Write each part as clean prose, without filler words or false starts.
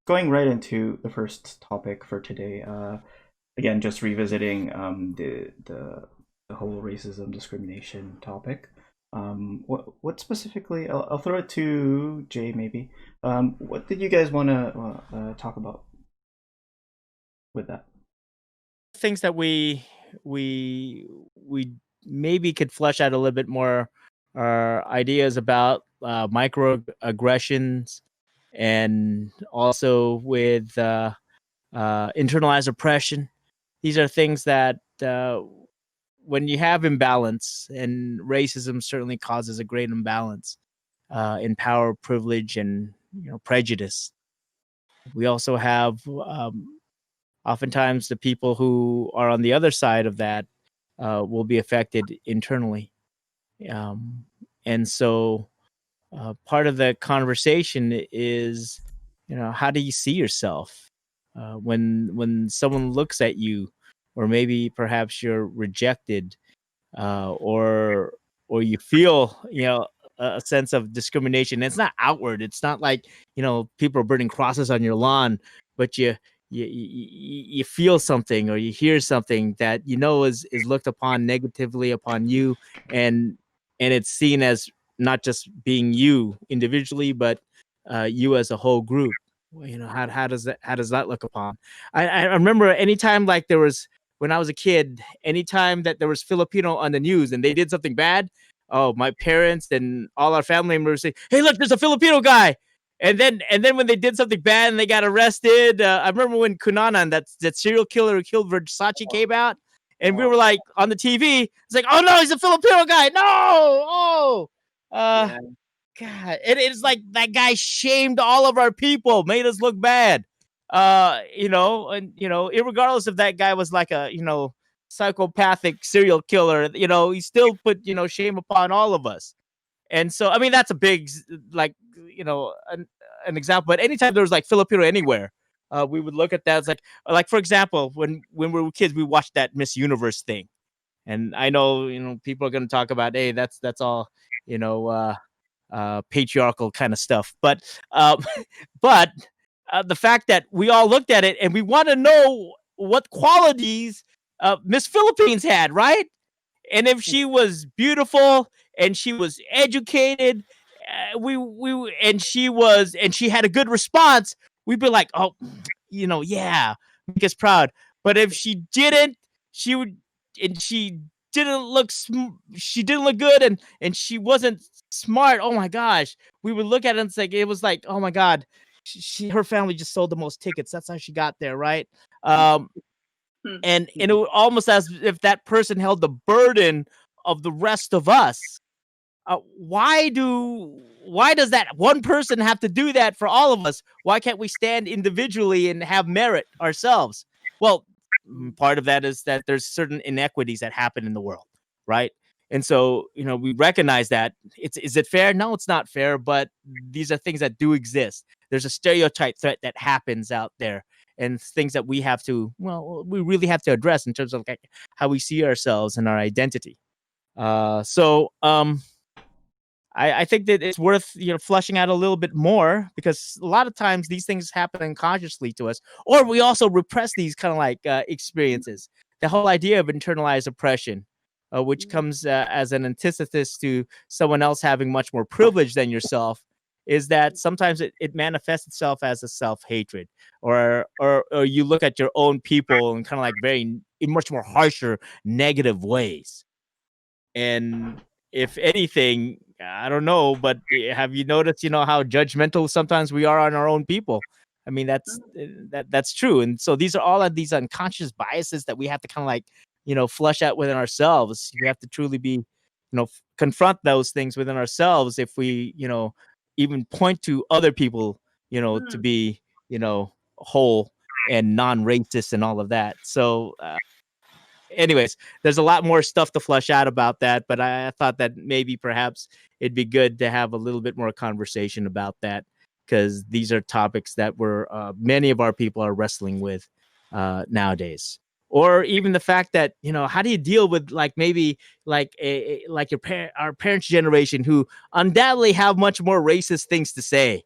going right into the first topic for today. Again, just revisiting the whole racism discrimination topic. What specifically? I'll throw it to Jay maybe. What did you guys want to talk about with that? Things that we maybe could flesh out a little bit more are ideas about microaggressions, and also with internalized oppression. These are things that when you have imbalance, and racism certainly causes a great imbalance in power, privilege, and prejudice. We also have oftentimes the people who are on the other side of that will be affected internally. Um, and so part of the conversation is, how do you see yourself when someone looks at you, or maybe perhaps you're rejected, or you feel, a sense of discrimination. It's not outward. It's not like, people are burning crosses on your lawn, but you feel something, or you hear something that is looked upon negatively upon you, and it's seen as not just being you individually, but you as a whole group. How does that look upon? I remember anytime, like, there was, when I was a kid, anytime that there was Filipino on the news and they did something bad, oh, my parents and all our family members say, "Hey, look, there's a Filipino guy." And then when they did something bad and they got arrested, I remember when Kunanan, that serial killer who killed Versace, came out, and we were like on the TV. It's like, oh no, he's a Filipino guy. No, oh, uh, Yeah. God, it is like that guy shamed all of our people, made us look bad. And irregardless if that guy was like a psychopathic serial killer, he still put shame upon all of us. And so, I mean, that's a big, like, an example. But anytime there was like Filipino anywhere, we would look at that. It's like for example, when we were kids, we watched that Miss Universe thing, and I know people are going to talk about, hey, that's all you know uh, patriarchal kind of stuff. But but the fact that we all looked at it and we want to know what qualities Miss Philippines had, right? And if she was beautiful and she was educated, and she had a good response, we'd be like, oh, yeah, make us proud. But if she didn't, she would, and she didn't look good, and she wasn't smart. Oh my gosh, we would look at it and it was like, oh my god, her family just sold the most tickets. That's how she got there, right? Um, and it was almost as if that person held the burden of the rest of us. Why does that one person have to do that for all of us? Why can't we stand individually and have merit ourselves? Well, part of that is that there's certain inequities that happen in the world, right? And so, we recognize that. Is it fair? No, it's not fair, but these are things that do exist. There's a stereotype threat that happens out there, and things that we really have to address in terms of like how we see ourselves and our identity. So I think that it's worth fleshing out a little bit more, because a lot of times these things happen unconsciously to us, or we also repress these kind of like experiences. The whole idea of internalized oppression, which comes as an antithesis to someone else having much more privilege than yourself, is that sometimes it manifests itself as a self-hatred, or you look at your own people in kind of like in much more harsher, negative ways. And if anything, I don't know, but have you noticed, how judgmental sometimes we are on our own people? I mean, that's true. And so these are all of these unconscious biases that we have to kind of like, flush out within ourselves. We have to truly be, confront those things within ourselves if we, even point to other people, to be, whole and non-racist and all of that. So, anyways, there's a lot more stuff to flush out about that, but I thought that maybe perhaps it'd be good to have a little bit more conversation about that, because these are topics that many of our people are wrestling with nowadays. Or even the fact that, how do you deal with like maybe like like our parents' generation, who undoubtedly have much more racist things to say.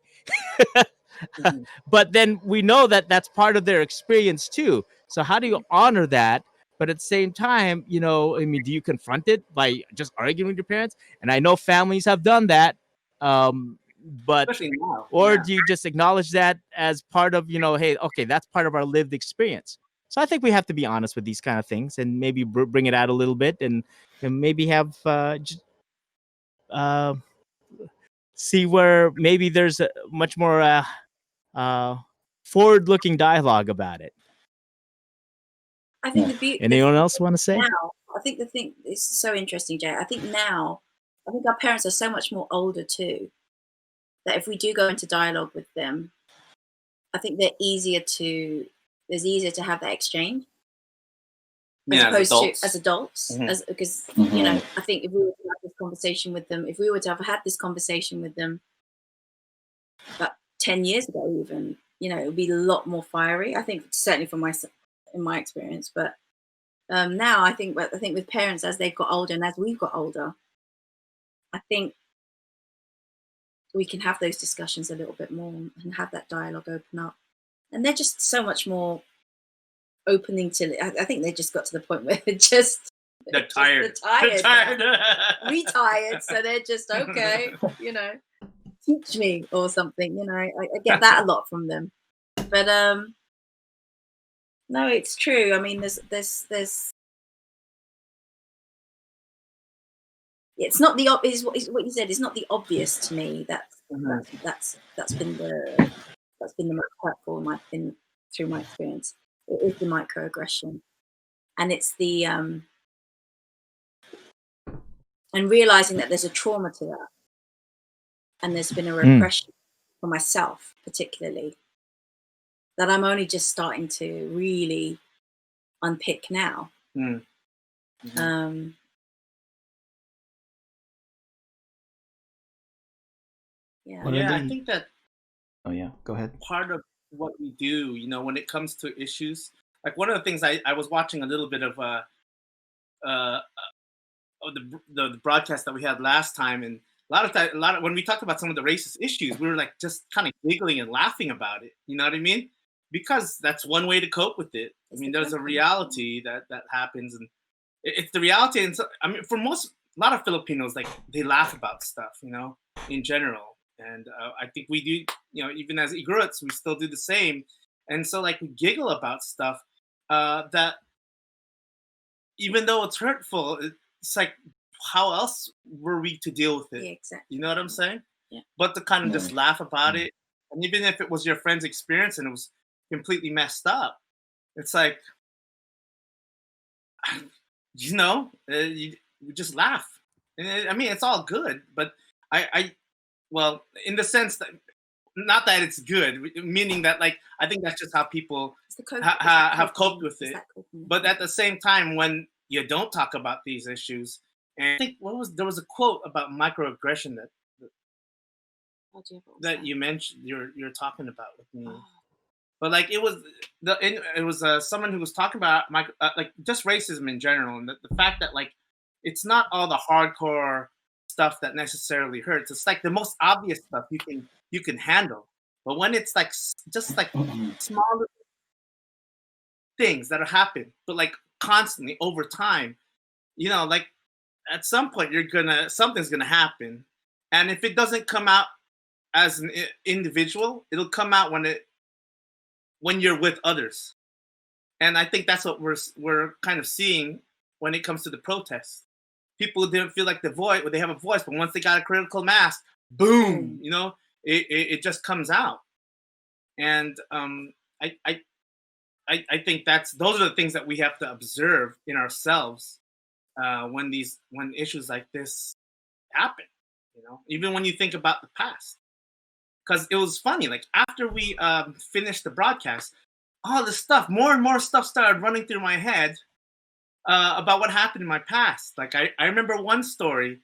Mhm. But then we know that that's part of their experience too. So how do you honor that? But at the same time, you know, I mean, do you confront it by just arguing with your parents? And I know families have done that. But Especially now. or Yeah. do you just acknowledge that as part of, you know, hey, okay, that's part of our lived experience. So I think we have to be honest with these kind of things and maybe bring it out a little bit, and maybe have uh, see where maybe there's a much more uh, forward-looking dialogue about it. I think the beauty. Anyone else want to say? Now, I think the thing is so interesting, Jay. I think now, I think our parents are so much more older too, that if we do go into dialogue with them, I think there's easier to have that exchange. Yeah, As opposed adults. to as adults, Mhm. because you know, I think if we were to have this conversation with them, if we were to have had this conversation with them about 10 years ago, even, you know, it would be a lot more fiery. I think certainly in my experience, but now I think with parents as they've got older and as we've got older, I think we can have those discussions a little bit more and have that dialogue open up, and they're just so much more opening to. I think they just got to the point where they're tired. They're tired. They're Retired, so they're just okay, you know, teach me or something, you know. I get that a lot from them, but no, it's true. I mean, there's it's not the is what you said. It's not the obvious to me. That's been the most hurtful through my experience. It is the microaggression, and it's the and realizing that there's a trauma to that, and there's been a repression for myself, particularly, that I'm only just starting to really unpick now. Yeah. Well, yeah, I think that. Oh yeah, go ahead. Part of what we do, you know, when it comes to issues, like one of the things I was watching a little bit of the broadcast that we had last time, and a lot of when we talked about some of the racist issues, we were like just kind of giggling and laughing about it. You know what I mean? Because that's one way to cope with it. I mean, there's a reality that happens, and it's the reality. And so, I mean, for a lot of Filipinos, like they laugh about stuff, you know, in general. And I think we do, you know, even as Igorots, we still do the same. And so, like, we giggle about stuff that, even though it's hurtful, it's like, how else were we to deal with it? Yeah, exactly. You know what I'm saying? Yeah. But to kind of just laugh about it, and even if it was your friend's experience and it was completely messed up, it's like, you know, you just laugh. And I mean, it's all good, but well, in the sense that, not that it's good, meaning that, like, I think that's just how people have coped with it. But at the same time, when you don't talk about these issues, and I think there was a quote about microaggression that you mentioned, you're talking about with me. But like it was someone who was talking about like just racism in general, and the fact that, like, it's not all the hardcore stuff that necessarily hurts. It's like the most obvious stuff you can handle. But when it's like just like small things that happen, but like constantly over time, you know, like at some point something's gonna happen, and if it doesn't come out as an individual, it'll come out when you're with others. And I think that's what we're kind of seeing when it comes to the protests. People didn't feel like they have a voice, but once they got a critical mass, boom, you know, it just comes out. And I think those are the things that we have to observe in ourselves when issues like this happen. You know, even when you think about the past, because it was funny. Like after we finished the broadcast, all the stuff, more and more stuff started running through my head about what happened in my past. Like I remember one story